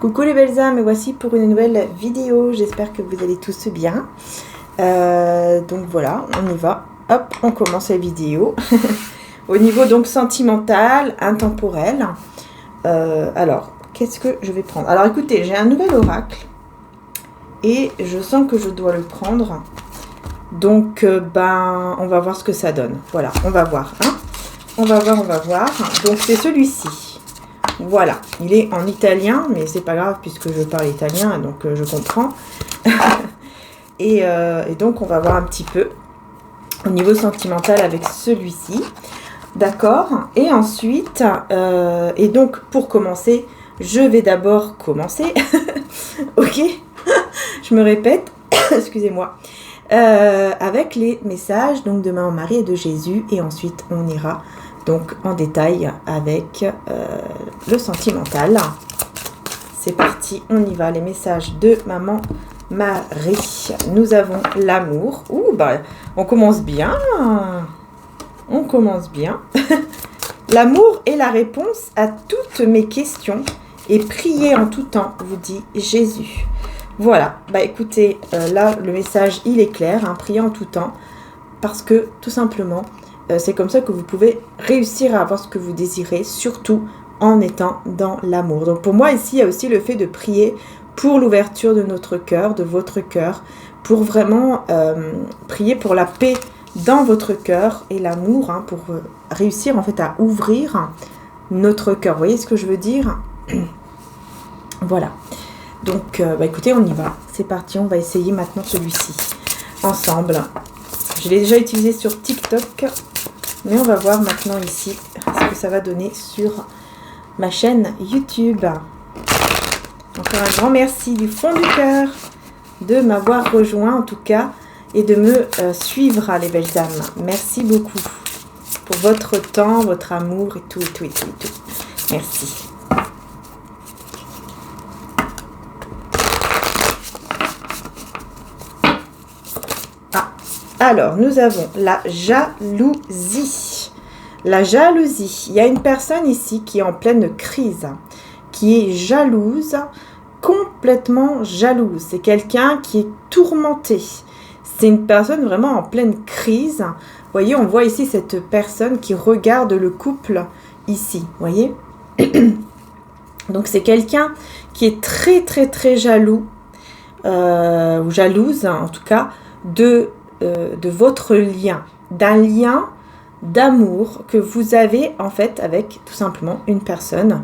Coucou les belles âmes, et voici pour une nouvelle vidéo. J'espère que vous allez tous bien. Donc voilà, on y va. Hop, on commence la vidéo. Au niveau donc sentimental, intemporel. Alors, qu'est-ce que je vais prendre? Alors écoutez, j'ai un nouvel oracle. Et je sens que je dois le prendre. Donc, on va voir ce que ça donne. Voilà, on va voir. Hein, on va voir. Donc c'est celui-ci. Voilà, il est en italien, mais c'est pas grave puisque je parle italien, donc je comprends. et donc on va voir un petit peu au niveau sentimental avec celui-ci. D'accord. Et ensuite, et donc pour commencer, je vais d'abord commencer. Ok. Je me répète, excusez-moi. Avec les messages donc de Maman Marie et de Jésus, et ensuite on ira donc en détail avec le sentimental. C'est parti, on y va. Les messages de Maman Marie. Nous avons l'amour. Ouh, on commence bien. On commence bien. L'amour est la réponse à toutes mes questions et prier en tout temps, vous dit Jésus. Voilà, écoutez, là le message il est clair, hein, prier en tout temps, parce que tout simplement, c'est comme ça que vous pouvez réussir à avoir ce que vous désirez, surtout en étant dans l'amour. Donc pour moi ici, il y a aussi le fait de prier pour l'ouverture de notre cœur, de votre cœur, pour vraiment prier pour la paix dans votre cœur et l'amour, hein, pour réussir en fait à ouvrir notre cœur. Vous voyez ce que je veux dire? Voilà. Donc, écoutez, on y va. C'est parti, on va essayer maintenant celui-ci ensemble. Je l'ai déjà utilisé sur TikTok, mais on va voir maintenant ici ce que ça va donner sur ma chaîne YouTube. Encore un grand merci du fond du cœur de m'avoir rejoint en tout cas et de me suivre, les belles âmes. Merci beaucoup pour votre temps, votre amour et tout. Merci. Alors, nous avons la jalousie. La jalousie. Il y a une personne ici qui est en pleine crise, qui est jalouse, complètement jalouse. C'est quelqu'un qui est tourmenté. C'est une personne vraiment en pleine crise. Vous voyez, on voit ici cette personne qui regarde le couple ici. Vous voyez? Donc, c'est quelqu'un qui est très, très, très jaloux, ou jalouse, en tout cas, de votre lien, d'un lien d'amour que vous avez en fait avec tout simplement une personne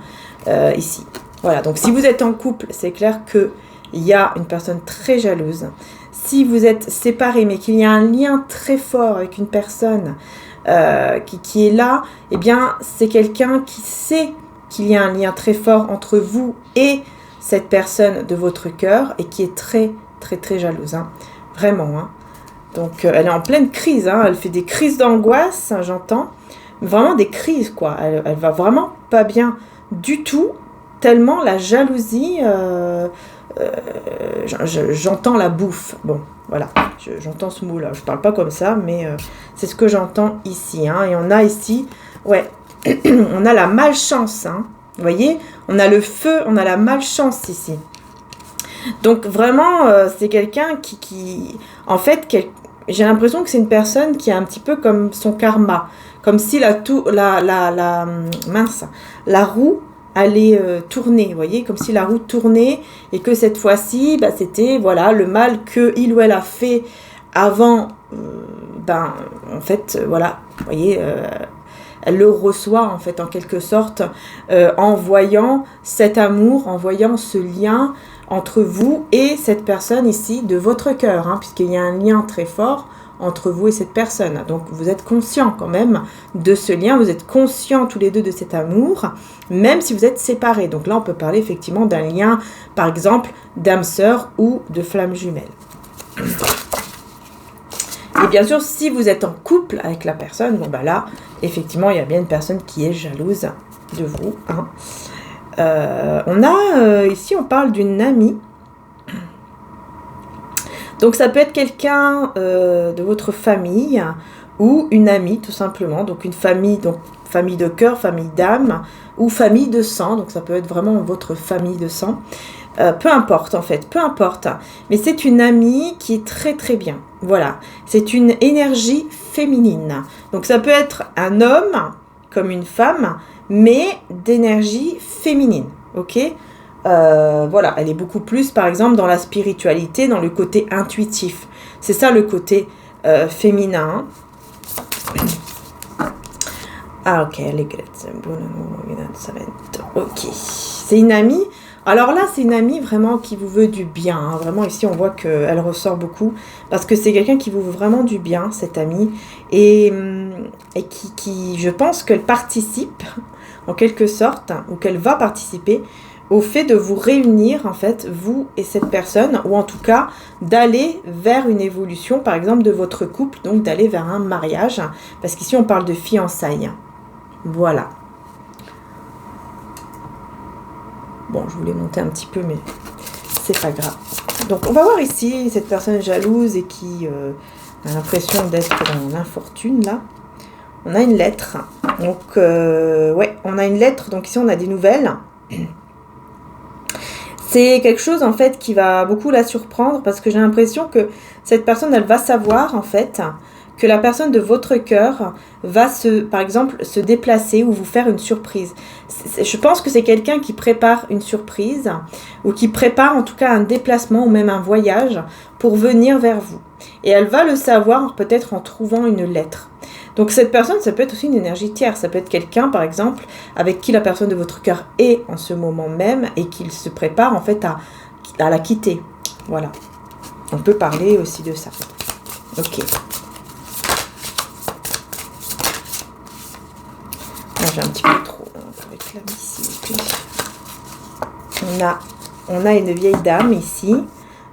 ici. Voilà, donc si vous êtes en couple, c'est clair qu'il y a une personne très jalouse. Si vous êtes séparés mais qu'il y a un lien très fort avec une personne qui est là, eh bien c'est quelqu'un qui sait qu'il y a un lien très fort entre vous et cette personne de votre cœur et qui est très très très jalouse, hein. Vraiment, hein. Donc, elle est en pleine crise, hein. Elle fait des crises d'angoisse, hein, j'entends. Vraiment des crises, quoi. Elle va vraiment pas bien du tout, tellement la jalousie, j'entends la bouffe. Bon, voilà, j'entends ce mot-là. Je parle pas comme ça, mais c'est ce que j'entends ici, hein. Et on a ici, ouais, on a la malchance, hein. Vous voyez, on a le feu, on a la malchance ici. Donc, vraiment, c'est quelqu'un qui en fait, j'ai l'impression que c'est une personne qui est un petit peu comme son karma, comme si la roue allait tourner, vous voyez, comme si la roue tournait et que cette fois-ci, c'était voilà le mal que il ou elle a fait avant, en fait, voilà, vous voyez, elle le reçoit en fait en quelque sorte en voyant cet amour, en voyant ce lien entre vous et cette personne ici de votre cœur, hein, puisqu'il y a un lien très fort entre vous et cette personne. Donc vous êtes conscients quand même de ce lien, vous êtes conscients tous les deux de cet amour, même si vous êtes séparés. Donc là on peut parler effectivement d'un lien, par exemple, d'âme sœur ou de flamme jumelle. Et bien sûr, si vous êtes en couple avec la personne, là, effectivement, il y a bien une personne qui est jalouse de vous, hein. Ici, on parle d'une amie. Donc, ça peut être quelqu'un de votre famille ou une amie, tout simplement. Donc, une famille, donc famille de cœur, famille d'âme ou famille de sang. Donc ça peut être vraiment votre famille de sang. Peu importe en fait, peu importe. Mais c'est une amie qui est très très bien. Voilà, c'est une énergie féminine. Donc ça peut être un homme comme une femme, mais d'énergie féminine. Ok, voilà, elle est beaucoup plus par exemple dans la spiritualité, dans le côté intuitif. C'est ça le côté féminin. Ah ok, ok, c'est une amie. Alors là, c'est une amie vraiment qui vous veut du bien. Hein. Vraiment, ici, on voit qu'elle ressort beaucoup. Parce que c'est quelqu'un qui vous veut vraiment du bien, cette amie. Et qui, je pense qu'elle participe, en quelque sorte, ou qu'elle va participer au fait de vous réunir, en fait, vous et cette personne. Ou en tout cas, d'aller vers une évolution, par exemple, de votre couple. Donc, d'aller vers un mariage. Parce qu'ici, on parle de fiançailles. Voilà. Bon, je voulais monter un petit peu, mais c'est pas grave. Donc, on va voir ici cette personne jalouse et qui a l'impression d'être dans l'infortune, là. On a une lettre. Donc, ouais, on a une lettre. Donc, ici, on a des nouvelles. C'est quelque chose, en fait, qui va beaucoup la surprendre parce que j'ai l'impression que cette personne, elle va savoir, en fait, que la personne de votre cœur va par exemple, se déplacer ou vous faire une surprise. Je pense que c'est quelqu'un qui prépare une surprise ou qui prépare en tout cas un déplacement ou même un voyage pour venir vers vous. Et elle va le savoir peut-être en trouvant une lettre. Donc cette personne, ça peut être aussi une énergie tierce. Ça peut être quelqu'un, par exemple, avec qui la personne de votre cœur est en ce moment même et qu'il se prépare en fait à la quitter. Voilà. On peut parler aussi de ça. Ok. J'ai un petit peu trop avec la ici. On a une vieille dame ici.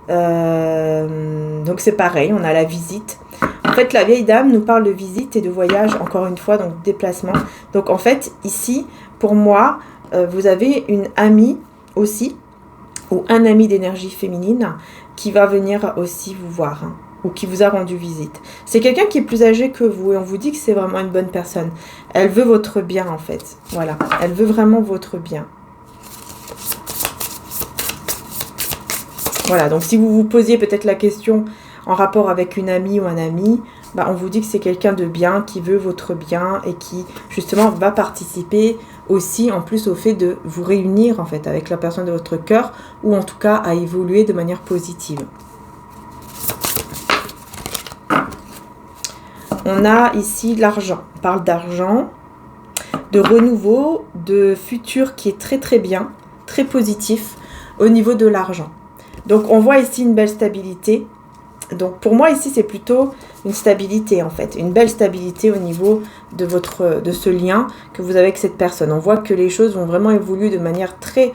Donc c'est pareil, on a la visite. En fait, la vieille dame nous parle de visite et de voyage, encore une fois, donc déplacement. Donc en fait, ici, pour moi, vous avez une amie aussi, ou un ami d'énergie féminine, qui va venir aussi vous voir, hein, ou qui vous a rendu visite. C'est quelqu'un qui est plus âgé que vous, et on vous dit que c'est vraiment une bonne personne. Elle veut votre bien, en fait. Voilà, elle veut vraiment votre bien. Voilà, donc si vous vous posiez peut-être la question en rapport avec une amie ou un ami, bah on vous dit que c'est quelqu'un de bien, qui veut votre bien et qui, justement, va participer aussi, en plus, au fait de vous réunir, en fait, avec la personne de votre cœur, ou en tout cas, à évoluer de manière positive. On a ici l'argent. On parle d'argent, de renouveau, de futur qui est très très bien, très positif au niveau de l'argent. Donc on voit ici une belle stabilité. Donc pour moi ici c'est plutôt une stabilité en fait, une belle stabilité au niveau de ce lien que vous avez avec cette personne. On voit que les choses vont vraiment évoluer de manière très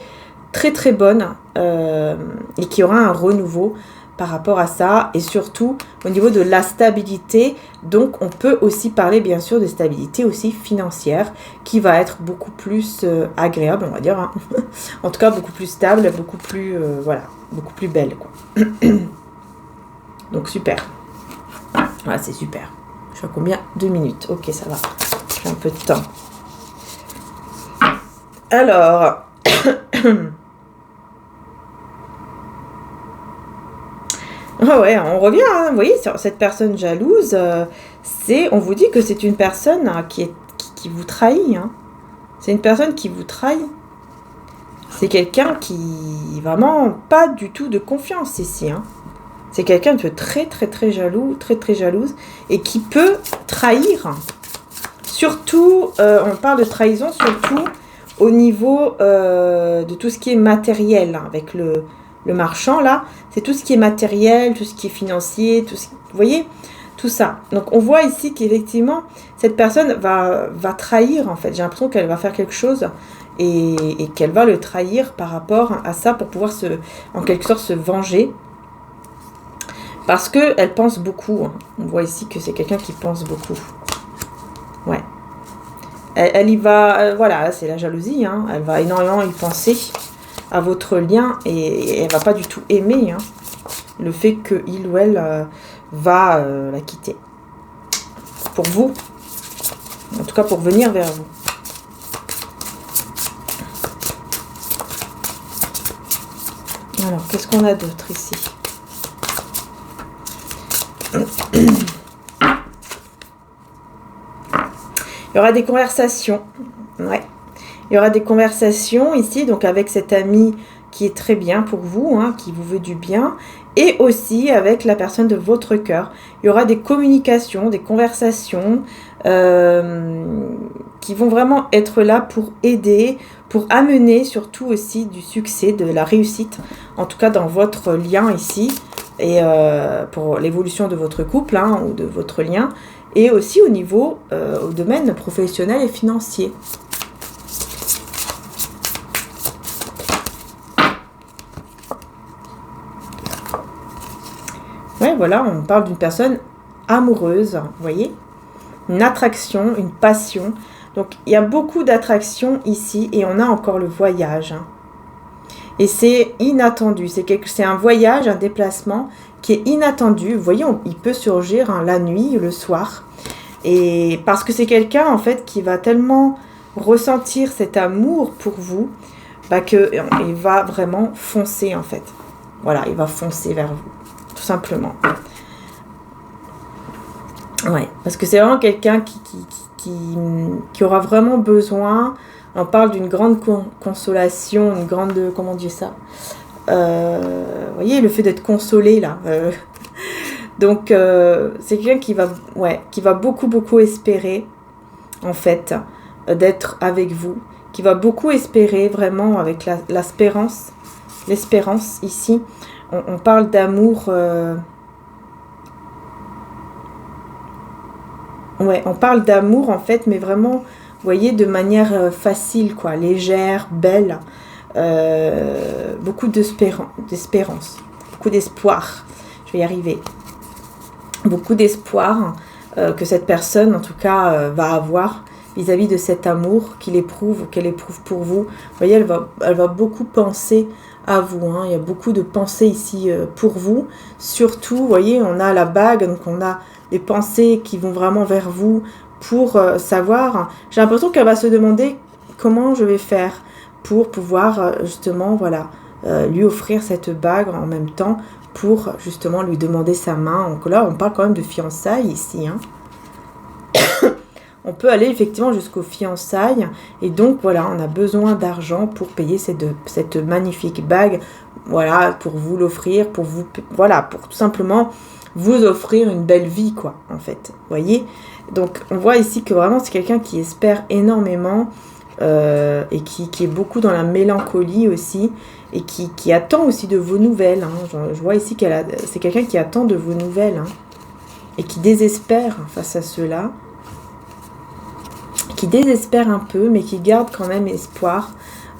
très très bonne et qu'il y aura un renouveau par rapport à ça, et surtout au niveau de la stabilité. Donc on peut aussi parler bien sûr de stabilité aussi financière qui va être beaucoup plus agréable, on va dire, hein. En tout cas beaucoup plus stable, beaucoup plus voilà, beaucoup plus belle quoi. Donc super, voilà, c'est super. Je suis à combien? 2 minutes, ok, ça va, j'ai un peu de temps. Alors ah ouais, on revient, hein, vous voyez, sur cette personne jalouse, on vous dit que c'est une personne hein, qui vous trahit. Hein. C'est une personne qui vous trahit. C'est quelqu'un qui, vraiment, pas du tout de confiance ici. Hein. C'est quelqu'un de très, très, très jaloux, très, très jalouse, et qui peut trahir. Surtout, on parle de trahison, surtout au niveau de tout ce qui est matériel, hein, avec le marchand là, c'est tout ce qui est matériel, tout ce qui est financier, vous voyez, tout ça. Donc on voit ici qu'effectivement cette personne va trahir en fait. J'ai l'impression qu'elle va faire quelque chose et qu'elle va le trahir par rapport à ça pour pouvoir en quelque sorte se venger. Parce qu'elle pense beaucoup. Hein. On voit ici que c'est quelqu'un qui pense beaucoup. Ouais. Elle y va, voilà, c'est la jalousie. Hein. Elle va énormément y penser à votre lien et elle va pas du tout aimer hein, le fait qu'il ou elle va la quitter. Pour vous. En tout cas, pour venir vers vous. Alors, qu'est-ce qu'on a d'autre ici? Il y aura des conversations. Ouais. Il y aura des conversations ici, donc avec cet ami qui est très bien pour vous, hein, qui vous veut du bien, et aussi avec la personne de votre cœur. Il y aura des communications, des conversations qui vont vraiment être là pour aider, pour amener surtout aussi du succès, de la réussite, en tout cas dans votre lien ici, et pour l'évolution de votre couple, hein, ou de votre lien, et aussi au niveau, au domaine professionnel et financier. Ouais, voilà, on parle d'une personne amoureuse, vous voyez, une attraction, une passion. Donc, il y a beaucoup d'attraction ici et on a encore le voyage. Hein. Et c'est inattendu, c'est un voyage, un déplacement qui est inattendu. Vous voyez, il peut surgir hein, la nuit, le soir. Et parce que c'est quelqu'un, en fait, qui va tellement ressentir cet amour pour vous, bah, qu'il va vraiment foncer, en fait. Voilà, il va foncer vers vous. Tout simplement. Ouais, parce que c'est vraiment quelqu'un qui aura vraiment besoin. On parle d'une grande consolation, une grande, comment dire ça, vous voyez, le fait d'être consolé là. Donc c'est quelqu'un qui va beaucoup espérer en fait d'être avec vous, qui va beaucoup espérer vraiment avec l'espérance ici. On parle d'amour. Ouais, on parle d'amour en fait, mais vraiment, vous voyez, de manière facile, quoi, légère, belle. Beaucoup d'espérance, beaucoup d'espoir. Je vais y arriver. Beaucoup d'espoir que cette personne, en tout cas, va avoir vis-à-vis de cet amour qu'il éprouve ou qu'elle éprouve pour vous. Vous voyez, elle va beaucoup penser à vous. Hein. Il y a beaucoup de pensées ici pour vous. Surtout, vous voyez, on a la bague, donc on a les pensées qui vont vraiment vers vous pour savoir. J'ai l'impression qu'elle va se demander comment je vais faire pour pouvoir justement, voilà, lui offrir cette bague en même temps pour justement lui demander sa main. Donc là, on parle quand même de fiançailles ici. Hein. On peut aller effectivement jusqu'aux fiançailles. Et donc, voilà, on a besoin d'argent pour payer cette magnifique bague. Voilà, pour vous l'offrir, pour vous... Voilà, pour tout simplement vous offrir une belle vie, quoi, en fait. Vous voyez? Donc, on voit ici que vraiment, c'est quelqu'un qui espère énormément et qui est beaucoup dans la mélancolie aussi et qui attend aussi de vos nouvelles. Hein. Je vois ici c'est quelqu'un qui attend de vos nouvelles hein, et qui désespère face à cela. Qui désespère un peu, mais qui garde quand même espoir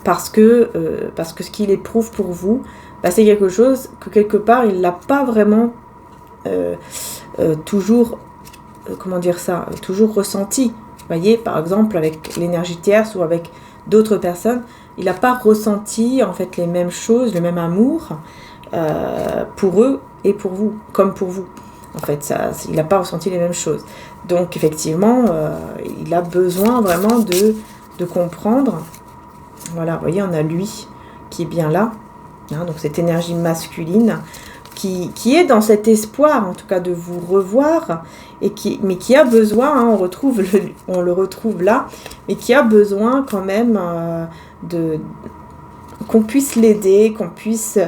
parce que ce qu'il éprouve pour vous, bah, c'est quelque chose que quelque part, il l'a pas vraiment toujours, comment dire ça, toujours ressenti. Vous voyez, par exemple, avec l'énergie tierce ou avec d'autres personnes, il n'a pas ressenti en fait les mêmes choses, le même amour pour eux et pour vous, comme pour vous. En fait, il n'a pas ressenti les mêmes choses. Donc, effectivement, il a besoin vraiment de comprendre. Voilà, vous voyez, on a lui qui est bien là. Hein, donc, cette énergie masculine qui est dans cet espoir, en tout cas, de vous revoir. Mais qui a besoin, hein, on le retrouve là, mais qui a besoin quand même qu'on puisse l'aider, qu'on puisse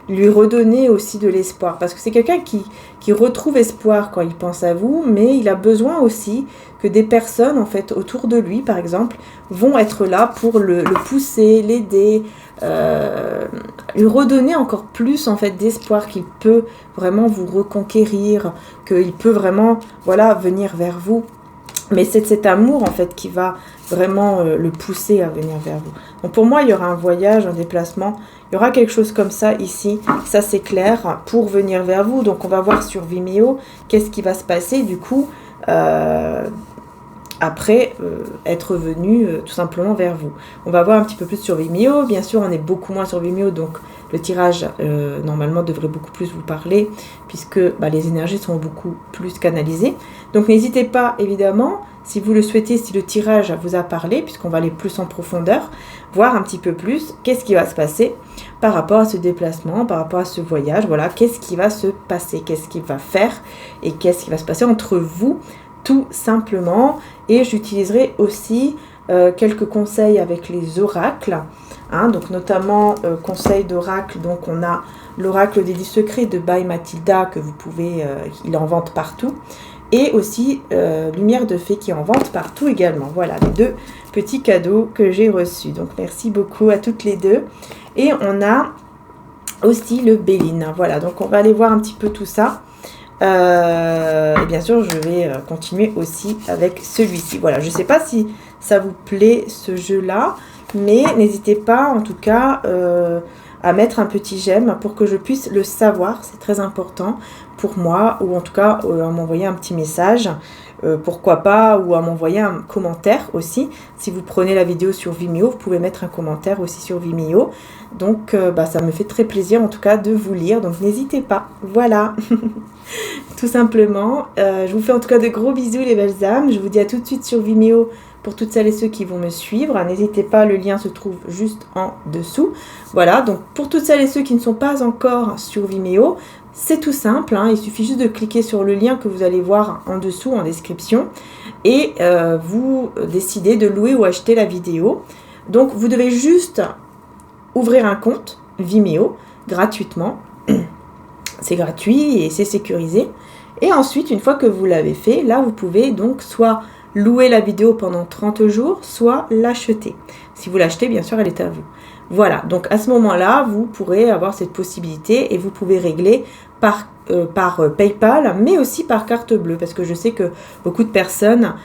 lui redonner aussi de l'espoir. Parce que c'est quelqu'un qui retrouve espoir quand il pense à vous, mais il a besoin aussi que des personnes, en fait, autour de lui, par exemple, vont être là pour le pousser, l'aider, lui redonner encore plus, en fait, d'espoir qu'il peut vraiment vous reconquérir, qu'il peut vraiment, voilà, venir vers vous. Mais c'est cet amour, en fait, qui va vraiment le pousser à venir vers vous. Donc, pour moi, il y aura un voyage, un déplacement. Il y aura quelque chose comme ça ici. Ça, c'est clair, pour venir vers vous. Donc, on va voir sur Vimeo qu'est-ce qui va se passer. Du coup, après être venu tout simplement vers vous. On va voir un petit peu plus sur Vimeo. Bien sûr, on est beaucoup moins sur Vimeo, donc le tirage, normalement, devrait beaucoup plus vous parler, puisque les énergies sont beaucoup plus canalisées. Donc, n'hésitez pas, évidemment, si vous le souhaitez, si le tirage vous a parlé, puisqu'on va aller plus en profondeur, voir un petit peu plus qu'est-ce qui va se passer par rapport à ce déplacement, par rapport à ce voyage. Voilà, qu'est-ce qui va se passer, qu'est-ce qu'il va faire et qu'est-ce qui va se passer entre vous, tout simplement. Et j'utiliserai aussi quelques conseils avec les oracles, hein, donc notamment conseils d'oracle. Donc on a l'oracle des 10 secrets de By Mathilda que vous pouvez, il en vente partout, et aussi Lumière de Fée qui en vente partout également. Voilà les 2 petits cadeaux que j'ai reçus. Donc merci beaucoup à toutes les 2. Et on a aussi le Béline. Voilà, donc on va aller voir un petit peu tout ça. Et bien sûr, je vais continuer aussi avec celui-ci. Voilà, je ne sais pas si ça vous plaît ce jeu-là, mais n'hésitez pas en tout cas à mettre un petit j'aime pour que je puisse le savoir. C'est très important pour moi, ou en tout cas à m'envoyer un petit message, pourquoi pas, ou à m'envoyer un commentaire aussi. Si vous prenez la vidéo sur Vimeo, vous pouvez mettre un commentaire aussi sur Vimeo. Donc ça me fait très plaisir en tout cas de vous lire, donc n'hésitez pas. Voilà. Tout simplement, je vous fais en tout cas de gros bisous les belles âmes. Je vous dis à tout de suite sur Vimeo pour toutes celles et ceux qui vont me suivre. N'hésitez pas, le lien se trouve juste en dessous. Voilà, donc pour toutes celles et ceux qui ne sont pas encore sur Vimeo, c'est tout simple, hein, il suffit juste de cliquer sur le lien que vous allez voir en dessous en description et vous décidez de louer ou acheter la vidéo. Donc vous devez juste ouvrir un compte Vimeo gratuitement. C'est gratuit et c'est sécurisé. Et ensuite, une fois que vous l'avez fait, là, vous pouvez donc soit louer la vidéo pendant 30 jours, soit l'acheter. Si vous l'achetez, bien sûr, elle est à vous. Voilà, donc à ce moment-là, vous pourrez avoir cette possibilité et vous pouvez régler par PayPal, mais aussi par carte bleue, parce que je sais que beaucoup de personnes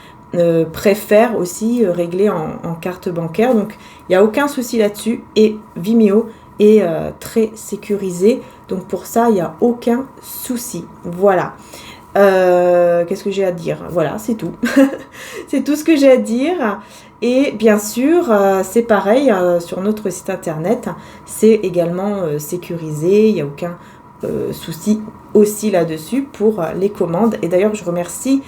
préfèrent aussi régler en carte bancaire. Donc, il n'y a aucun souci là-dessus. Et Vimeo est très sécurisé. Donc pour ça, il n'y a aucun souci. Voilà. Qu'est-ce que j'ai à dire? Voilà, c'est tout. C'est tout ce que j'ai à dire. Et bien sûr, c'est pareil sur notre site internet. C'est également sécurisé. Il n'y a aucun souci aussi là-dessus pour les commandes. Et d'ailleurs, je remercie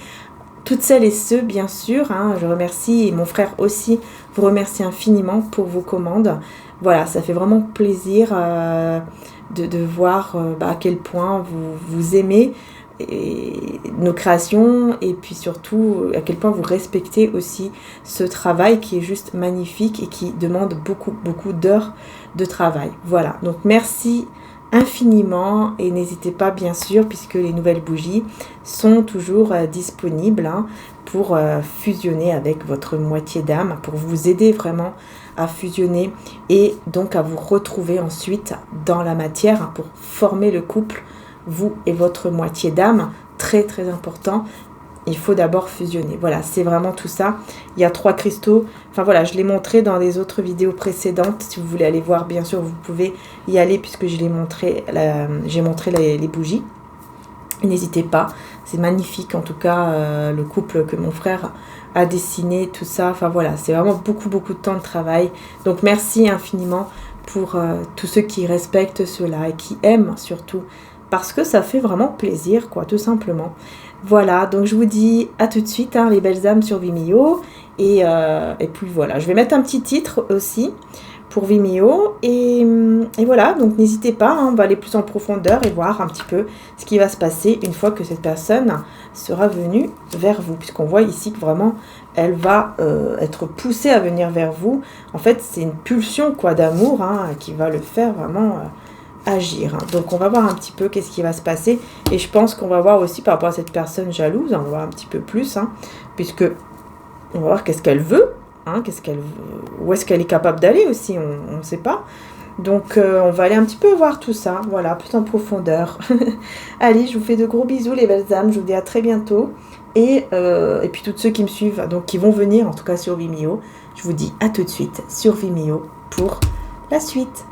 toutes celles et ceux, bien sûr. Hein, je remercie, et mon frère aussi vous remercie infiniment pour vos commandes. Voilà, ça fait vraiment plaisir de voir à quel point vous aimez nos créations et puis surtout à quel point vous respectez aussi ce travail qui est juste magnifique et qui demande beaucoup d'heures de travail. Voilà, donc merci infiniment et n'hésitez pas bien sûr, puisque les nouvelles bougies sont toujours disponibles pour fusionner avec votre moitié d'âme, pour vous aider vraiment à fusionner et donc à vous retrouver ensuite dans la matière pour former le couple, vous et votre moitié d'âme. Très très important, il faut d'abord fusionner. Voilà, c'est vraiment tout ça. Il y a 3 cristaux, enfin voilà, je l'ai montré dans les autres vidéos précédentes. Si vous voulez aller voir, bien sûr, vous pouvez y aller puisque je l'ai montré, j'ai montré les bougies. N'hésitez pas, c'est magnifique en tout cas, le couple que mon frère a dessiné, tout ça. Enfin voilà, c'est vraiment beaucoup de temps de travail. Donc merci infiniment pour tous ceux qui respectent cela et qui aiment surtout, parce que ça fait vraiment plaisir, quoi, tout simplement. Voilà, donc je vous dis à tout de suite, les belles âmes sur Vimeo. Et puis voilà, je vais mettre un petit titre aussi pour Vimeo. Et voilà, donc n'hésitez pas, on va aller plus en profondeur et voir un petit peu ce qui va se passer une fois que cette personne sera venue vers vous. Puisqu'on voit ici que vraiment, elle va être poussée à venir vers vous. En fait, c'est une pulsion quoi d'amour qui va le faire vraiment agir. Donc on va voir un petit peu qu'est-ce qui va se passer. Et je pense qu'on va voir aussi par rapport à cette personne jalouse, on va voir un petit peu plus, puisque on va voir qu'est-ce qu'elle veut. Où est-ce qu'elle est capable d'aller aussi, on ne sait pas. Donc on va aller un petit peu voir tout ça, voilà, plus en profondeur. Allez, je vous fais de gros bisous les belles âmes, je vous dis à très bientôt. Et puis tous ceux qui me suivent, donc qui vont venir en tout cas sur Vimeo, je vous dis à tout de suite sur Vimeo pour la suite.